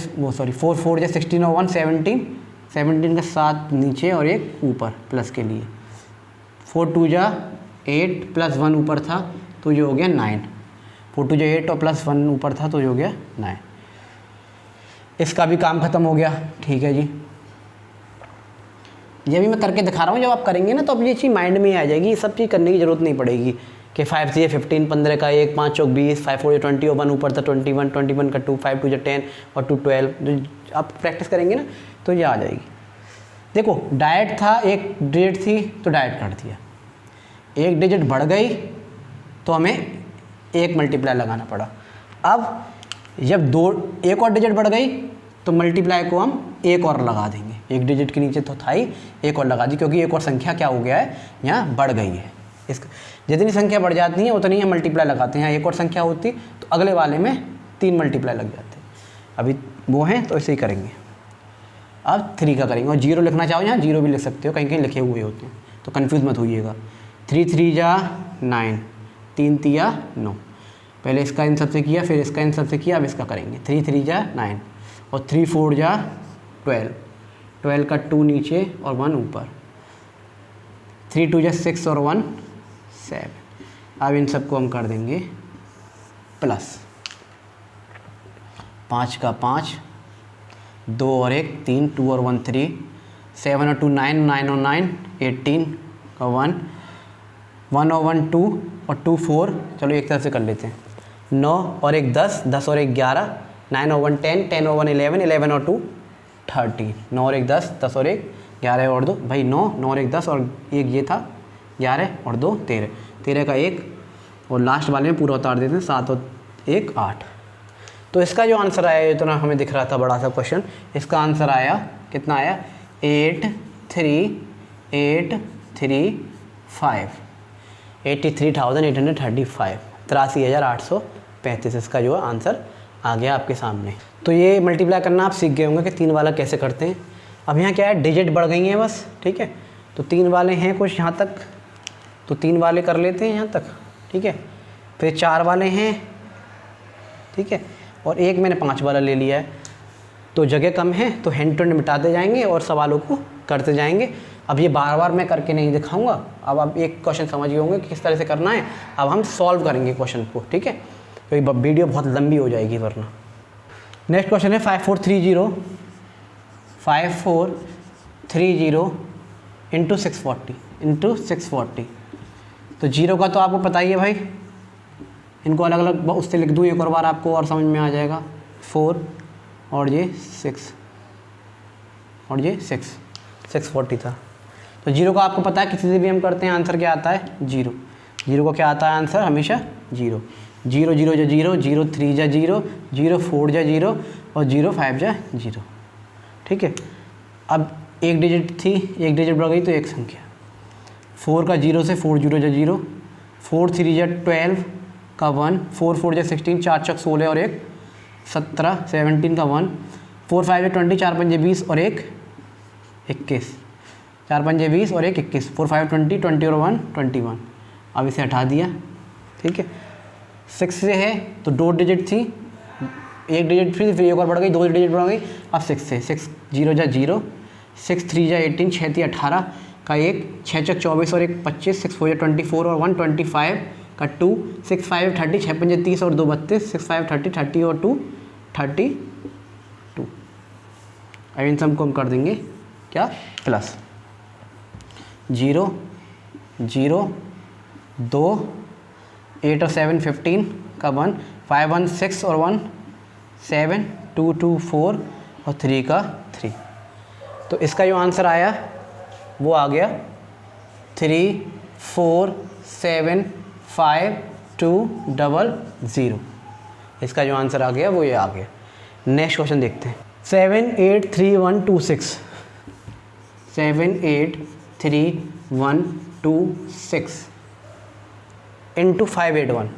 16 और 1 17, 17 का 7 नीचे और एक ऊपर प्लस के लिए। 4 2 जा 8 प्लस 1 ऊपर था तो ये हो गया 9। 4 2 जा 8 और प्लस 1 ऊपर था तो ये हो गया 9। इसका भी काम ख़त्म हो गया, ठीक है जी। ये भी मैं करके दिखा रहा हूँ, जब आप करेंगे ना तो अब ये चीज़ माइंड में आ जाएगी। ये सब चीज़ करने की ज़रूरत नहीं पड़ेगी कि 5 3 15, 15 का 1, 5 चौक 20, 5 4 20 और 1 ऊपर था 21, 21 का 2, 5 2 10 और 2 12। जो आप प्रैक्टिस करेंगे ना तो ये आ जाएगी। देखो डायरेक्ट था, एक डिजिट थी तो डायरेक्ट कर दिया। एक डिजिट बढ़ गई तो हमें एक मल्टीप्लाई लगाना पड़ा। अब जब एक और डिजिट बढ़ गई तो मल्टीप्लाई को हम एक और लगा देंगे। एक डिजिट के नीचे तो था ही, एक और लगा दी क्योंकि एक और संख्या क्या हो गया है, यहाँ बढ़ गई है। इसका जितनी संख्या बढ़ जाती है उतनी हम मल्टीप्लाई लगाते हैं। यहाँ एक और संख्या होती तो अगले वाले में 3 मल्टीप्लाई लग जाते। अभी वो हैं तो ऐसे ही करेंगे। अब 3 का करेंगे और 0 लिखना चाहो यहाँ 0 भी लिख सकते हो, कहीं कहीं लिखे हुए होते हैं तो कन्फ्यूज़ मत होइएगा। 3 3 जा 9, 3 3 9। पहले इसका इन सबसे किया, फिर इसका इन सबसे किया, अब इसका करेंगे। 3 3 जा 9 और 3 4 जा 12, 12 का 2 नीचे और 1 ऊपर। 3 2 जा 6 और 1 7। अब इन सबको हम कर देंगे प्लस। 5 का 5, 2 और 1 3, 2 और 1 3, 7 और 2 9, 9 और 9 18 का 1, 1 और 1 2 और 2 4। चलो एक तरफ से कर लेते हैं। 9 और 1 10, 10 और 1 11, 9 और 1 10, 10 और 1 11, 11 और 2 13। 9 और 1 10, 10 और 1 11 और 2 भाई 9, 9 और 1 10 और एक ये था 11 और 2 13, 13 का 1 और लास्ट वाले में पूरा उतार देते हैं। 7 और 1 8। तो इसका जो आंसर आया, इतना हमें दिख रहा था बड़ा सा क्वेश्चन, इसका आंसर आया कितना आया 83,835, 83,835, 83,835 इसका जो आंसर आ गया आपके सामने। तो ये मल्टीप्लाई करना आप सीख गए होंगे कि 3 वाला कैसे करते हैं। अब यहाँ क्या है, डिजिट बढ़ गई हैं बस, ठीक है। तो 3 वाले हैं कुछ यहाँ तक, तो 3 वाले कर लेते हैं यहाँ तक, ठीक है। फिर 4 वाले हैं, ठीक है, और एक मैंने 5 वाला ले लिया है। तो जगह कम है तो हैंड टू हैंड मिटाते जाएंगे और सवालों को करते जाएंगे। अब ये बार बार मैं करके नहीं दिखाऊंगा। अब आप एक क्वेश्चन समझ गए होंगे कि किस तरह से करना है। अब हम सॉल्व करेंगे क्वेश्चन को, ठीक है, क्योंकि वीडियो बहुत लंबी हो जाएगी वरना। नेक्स्ट क्वेश्चन है 5430 इंटू 640 तो 0 का तो आपको पता ही है भाई, इनको अलग अलग उससे लिख दूँ एक और बार, आपको और समझ में आ जाएगा। 4 और ये 6 और ये 640 था। तो 0 का आपको पता है, किसी से भी हम करते हैं आंसर क्या आता है 0। 0 का क्या आता है आंसर हमेशा 0। 0 0 जा 0, 0 3 जा 0, 0 4 जा 0 और 0 5 जा 0, ठीक है। अब एक डिजिट थी, एक डिजिट बढ़ गई तो एक संख्या। 4 का 0 से 4 0 जा 0, 4 3 जा 12 का 1, 4 4 जा 16, 4 चक 16 और एक 17, 17 का 1, 4 5 जा 20, 4 5 20 और एक 21, 4 5 20 और एक 21, 4 5 20, 20 और 1 21। अब इसे हटा दिया, ठीक है। 6 से है तो 2 डिजिट थी, एक डिजिट थी फिर एक और बढ़ गई, 2 डिजिट बढ़ गई। अब 6 से 6 0 जा 0, 6 3 जा 18, 6 3 18 का 1, 6 चक 24 और एक 25, 6 4 जा 24 और 1 25 का 2, 6 5 30, 6 5 30 और 2 32, 6 5 30, 30 और 2 32। अब इन सब को हम कर देंगे क्या, प्लस 0 0 2, 8 और 7 15 का 1, 5 1 6 और 1 7, 2 2 4 और 3 का 3। तो इसका जो आंसर आया वो आ गया 3 4 7 5 2 0 0। इसका जो आंसर आ गया वो ये आ गया। नेक्स्ट क्वेश्चन देखते हैं। 7 8 3 1 2 6, 7 8 3 1 2 6 इंटू 5 8 1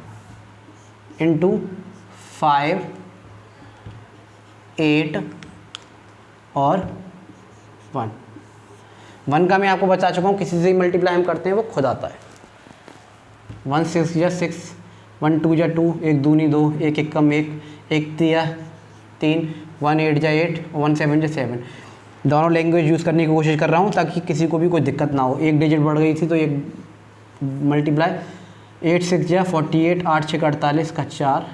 इंटू 5 8 और 1 का मैं आपको बता चुका हूँ, किसी से मल्टीप्लाई हम करते हैं वो खुद आता है। 1 6 या 6, 1 2 या 2, 1 दूनी 2, 1 1 कम 1, 1 तिया 3, 1 8 जा 8, 1 7 जा 7। दोनों लैंग्वेज यूज़ करने की कोशिश कर रहा हूँ ताकि किसी को भी कोई दिक्कत ना हो। एक डिजिट बढ़ गई थी तो एक मल्टीप्लाई, 8 6 जा 48, 8 6 48 का 4,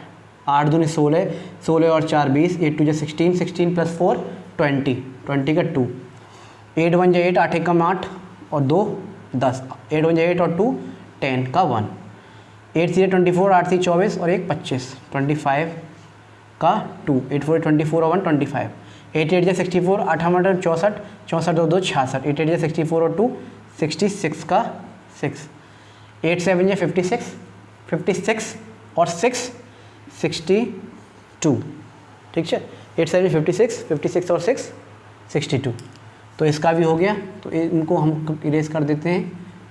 8 दूनी 16, 16 और 4 20, 8 2 जा 16, 16 प्लस 4 20, 20 का 2, 8 1 जा 8, 8 1 कम 8 और 2 10, 8 1 जा 8 और 2 10 का 1, 8 3 24, 8 3 24 और एक 25, 25 का 2, 8 4 24 और 1 25, 8 8 जा 64, 8 64, 64 और 2 66, 8 8 जा 64 और 2 66 का 6, 8 7 जा 56, 56 और 6 62, ठीक है। 8 7 56, 56 और 6 62। तो इसका भी हो गया, तो इनको हम इरेज कर देते हैं,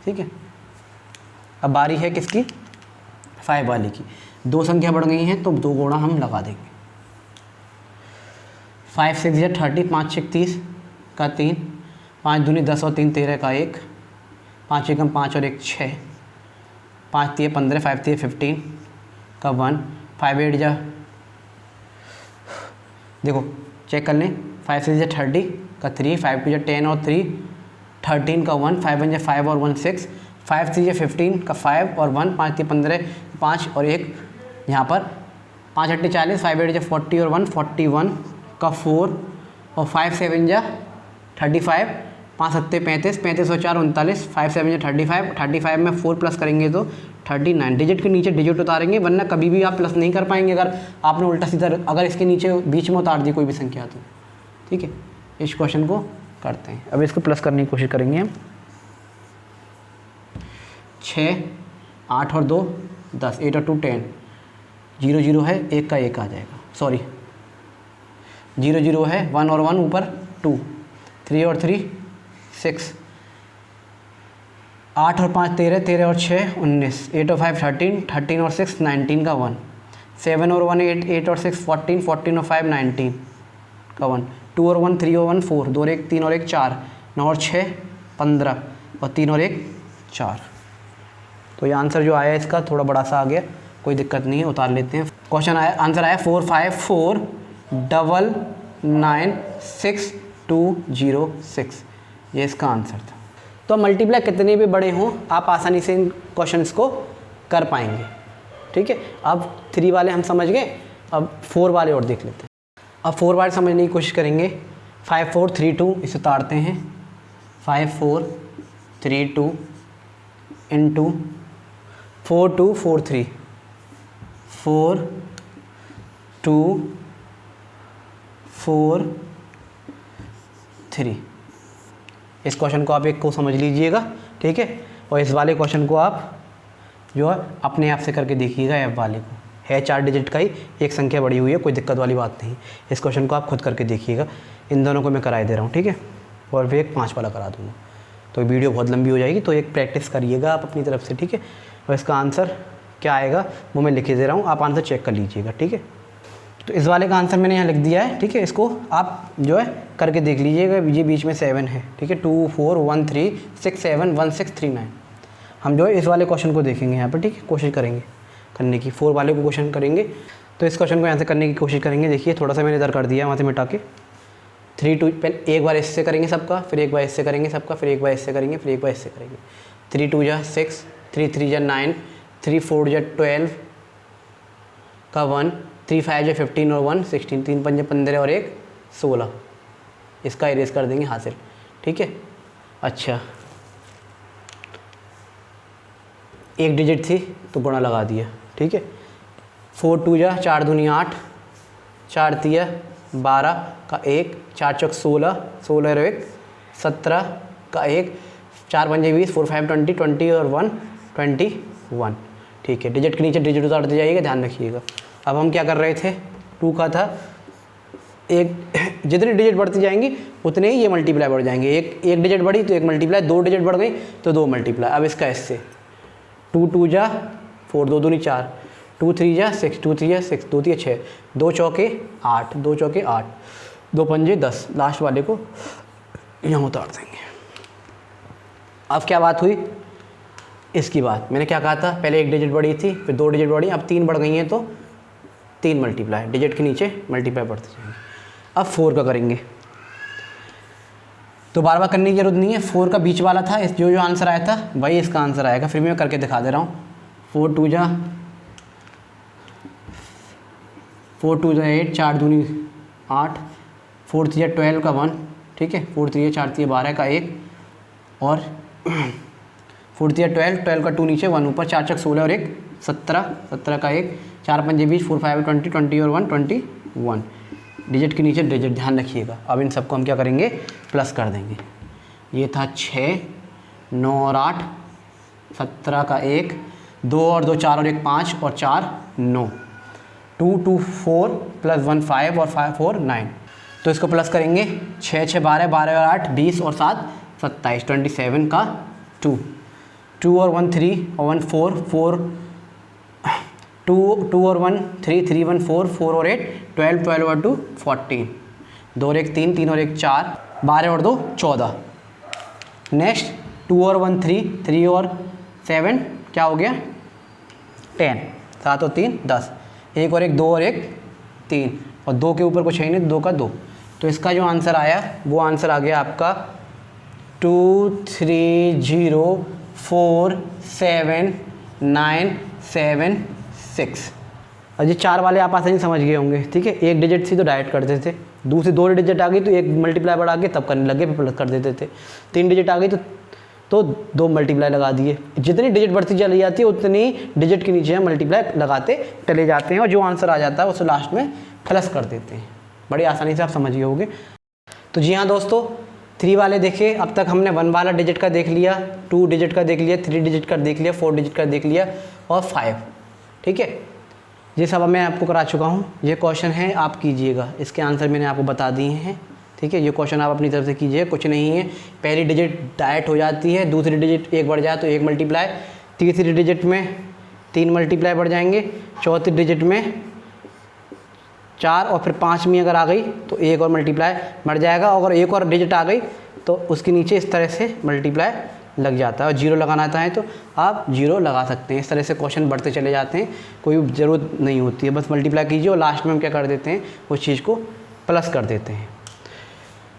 ठीक है। अब बारी है किसकी, 5 वाली की। दो संख्या बढ़ गई हैं तो 2 गुणा हम लगा देंगे। 5 6 या 30, 5 6 30 का 3, 5 दूनी 10 और 3 13 का 1, 5 एकम 5 और 1 6, 5 3 15, 5 3 15 का 1, 5 8 जा, देखो चेक कर लें, 5 6 या 30 का 3, 5 2 या 10 और 3 13 का 1, 5 1 या 5 और 1 6, 5 3 या 15 का 5 और 1, 5 3 15 5 और 1, यहाँ पर 5 8 40, 5 8 जा 40 और 1 41 का 4 और 5 7 जा 35, 5 7 35, 35 और 4 39, 5 7 जा 35, 35 में 4 प्लस करेंगे तो 39। डिजिट के नीचे डिजिट उतारेंगे, वरना कभी भी आप प्लस नहीं कर पाएंगे अगर आपने उल्टा सीधा, अगर इसके नीचे बीच में उतार दी कोई भी संख्या तो, ठीक है। इस क्वेश्चन को करते हैं, अब इसको प्लस करने की कोशिश करेंगे हम। 6 8 और 2 10, 8 और 2 10, 0 0 है, 1 का 1 आ जाएगा, सॉरी 0 0 है, 1 और 1 ऊपर 2, 3 और 3 6, 8 और 5 13, 13 और 6 19, 8 और 5 13, 13 और 6 19 का 1, 7 और 1 8, 8 और 6 14, 14 और 5 19 का 1, 2 और 1 3 और 1 4, 2 और 1 3 और 1 4, 9 और 6 15 और 3 और 1 4। तो ये आंसर जो आया इसका थोड़ा बड़ा सा आ गया, कोई दिक्कत नहीं है, उतार लेते हैं। क्वेश्चन आया, आंसर आया 4 5 4 9 9 6 2 0 6, ये इसका आंसर था। तो मल्टीप्लाई कितने भी बड़े हों आप आसानी से इन क्वेश्चंस को कर पाएंगे, ठीक है। अब 3 वाले हम समझ गए, अब 4 वाले और देख लेते हैं। अब 4 वाले समझने की कोशिश करेंगे। 5 4 3 2, इसे उतारते हैं। 5 4 3 2 इंटू 4 2 4 3, 4 2 4 3। इस क्वेश्चन को आप एक को समझ लीजिएगा, ठीक है। और इस वाले क्वेश्चन को आप जो है अपने आप से करके देखिएगा। एफ वाले को है 4 डिजिट का ही, एक संख्या बड़ी हुई है, कोई दिक्कत वाली बात नहीं। इस क्वेश्चन को आप खुद करके देखिएगा, इन दोनों को मैं कराए दे रहा हूँ, ठीक है। और फिर एक 5 वाला करा दूँगा। तो वीडियो बहुत लंबी हो जाएगी, तो एक प्रैक्टिस करिएगा आप अपनी तरफ से, ठीक है। और इसका आंसर क्या आएगा वो मैं लिख दे रहा हूँ, आप आंसर चेक कर लीजिएगा, ठीक है। तो इस वाले का आंसर मैंने यहाँ लिख दिया है, ठीक है। इसको आप जो है करके देख लीजिएगा, ये बीच में 7 है, ठीक है। 2 4 1 3 6 7 1 6 3 9। हम जो है इस वाले क्वेश्चन को देखेंगे यहाँ पर, ठीक है। कोशिश करेंगे करने की, 4 वाले को क्वेश्चन करेंगे। तो इस क्वेश्चन को यहाँ से करने की कोशिश करेंगे। देखिए थोड़ा सा मैंने इधर कर दिया वहाँ से मिटा के। 3 2 पहले एक बार इससे करेंगे सबका, फिर एक बार इससे करेंगे सबका, फिर एक बार इससे करेंगे, फिर एक बार इससे करेंगे। 3 2 जा 6, 3 3 जा 9, 3 4 जा 12 का 1, 3 5 जा 15 और 1 16, 3 5 15 और 1 16। इसका इरेज कर देंगे हासिल, ठीक है। अच्छा, एक डिजिट थी तो गुणा लगा दिया, ठीक है। 4 2 जा 4 दूनी 8, 4 तिया 12 का 1, 4 चौक 16, 16 और 1 17 का 1, 4 5 20, 4 5 20, 20 और 1 21, ठीक है। डिजिट के नीचे डिजिट उतारते जाइएगा, ध्यान रखिएगा। अब हम क्या कर रहे थे, 2 का था, एक जितनी डिजिट बढ़ती जाएंगी उतने ही ये मल्टीप्लाई बढ़ जाएंगे। एक डिजिट बढ़ी तो एक मल्टीप्लाई, 2 डिजिट बढ़ गई तो 2 मल्टीप्लाई। अब इसका इससे 2 2 जा 4, 2 दूनी 4, 2 3 जा 6, 2 3 जा 6, 2 3 6, 2 चौके 8, 2 चौके 8, 2 पंजे 10। लास्ट वाले को यहाँ उतार देंगे। अब क्या बात हुई, इसकी बात मैंने क्या कहा था, पहले एक डिजिट बढ़ी थी, फिर 2 डिजिट बढ़ी, अब 3 बढ़ गई हैं तो 3 मल्टीप्लाई, डिजिट के नीचे मल्टीप्लाई बढ़ते जाएंगे। अब 4 का करेंगे तो बार बार करने की जरूरत नहीं है। 4 का बीच वाला था, जो आंसर आया था वही इसका आंसर आएगा। फिर मैं करके दिखा दे रहा हूँ। 4 2 जा 8, 4 दूनी 8, 4 3 12 का 1, ठीक है। 4 3 4 3 12 का 1 और 4 3 12, 12 का 2 नीचे 1 ऊपर, 4 चक 16 और 1 17, 17 का 1, 4 5 20, 4 5 20, 20 और 1 21। डिजिट के नीचे डिजिट, ध्यान रखिएगा। अब इन सबको हम क्या करेंगे, प्लस कर देंगे। ये था 6 9 और 8, 17 का 1, 2 और 2 4 और 1 5 और 4 9, 2 2 4 प्लस 1 5 और 5 4 9। तो इसको प्लस करेंगे, 6 6 12, 12 और 8 20 और 7 27, 27 का 2, 2 और 1 3 और 1 4, 4 2 और 1 3, 3 1 4, 4 और 8 12, 12 और 2 14, 2 और 1 3, 3 और 1 4, 12 और 2 14। नेक्स्ट 2 और 1 3, 3 और 7 क्या हो गया 10, 7 और 3 10, 1 और 1 2 और 1 3 और 2 के ऊपर कुछ है नहीं, 2 का 2। तो इसका जो आंसर आया वो आंसर आ गया आपका 2 3 0 4 7 9 7 6। और ये 4 वाले आप आसानी समझ गए होंगे, ठीक है। एक डिजिट थी तो डायरेक्ट करते थे, दूसरी 2 डिजिट आ गई तो एक मल्टीप्लाई बढ़ा के तब करने लगे, फिर प्लस कर देते थे। 3 डिजिट आ गई तो 2 मल्टीप्लाई लगा दिए। जितनी डिजिट बढ़ती चली जाती है उतनी डिजिट के नीचे हम मल्टीप्लाई लगाते चले जाते हैं और जो आंसर आ जाता है उसे लास्ट में प्लस कर देते हैं। बड़ी आसानी से आप समझ गए होंगे। तो जी हाँ दोस्तों, 3 वाले देखे, अब तक हमने 1 वाला डिजिट का देख लिया, 2 डिजिट का देख लिया, 3 डिजिट का देख लिया, 4 डिजिट का देख लिया और 5, ठीक है। ये सब मैं आपको करा चुका हूँ। ये क्वेश्चन है, आप कीजिएगा। इसके आंसर मैंने आपको बता दिए हैं, ठीक है। ये क्वेश्चन आप अपनी तरफ से कीजिए, कुछ नहीं है। पहली डिजिट डायरेक्ट हो जाती है, दूसरी डिजिट 1 बढ़ जाए तो 1 मल्टीप्लाई, तीसरी डिजिट में 3 मल्टीप्लाई बढ़ जाएंगे, चौथी डिजिट में 4 और फिर 5वीं अगर आ गई तो 1 और मल्टीप्लाई बढ़ जाएगा। अगर 1 और डिजिट आ गई तो उसके नीचे इस तरह से मल्टीप्लाई लग जाता है और 0 लगाना चाहें तो आप 0 लगा सकते हैं। इस तरह से क्वेश्चन बढ़ते चले जाते हैं, कोई ज़रूरत नहीं होती है। बस मल्टीप्लाई कीजिए और लास्ट में हम क्या कर देते हैं, उस चीज़ को प्लस कर देते हैं।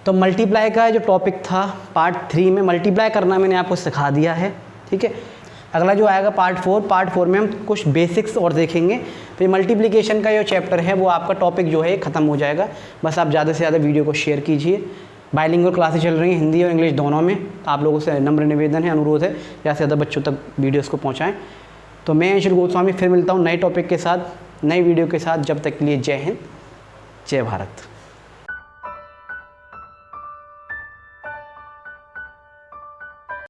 तो मल्टीप्लाई का जो टॉपिक था पार्ट 3 में मल्टीप्लाई करना मैंने आपको सिखा दिया है, ठीक है। अगला जो आएगा पार्ट 4 में हम कुछ बेसिक्स और देखेंगे। फिर मल्टीप्लिकेशन का जो चैप्टर है वो आपका टॉपिक जो है ख़त्म हो जाएगा। बस आप ज़्यादा से ज़्यादा वीडियो को शेयर कीजिए। बाइलिंगुअल क्लासेस चल रही हैं हिंदी और इंग्लिश दोनों में। आप लोगों से नम्र निवेदन है, अनुरोध है, ज़्यादा से ज़्यादा बच्चों तक वीडियोज़ को पहुँचाएँ। तो मैं अंशुल गोस्वामी फिर मिलता हूँ नए टॉपिक के साथ, नई वीडियो के साथ। जब तक के लिए जय हिंद, जय भारत।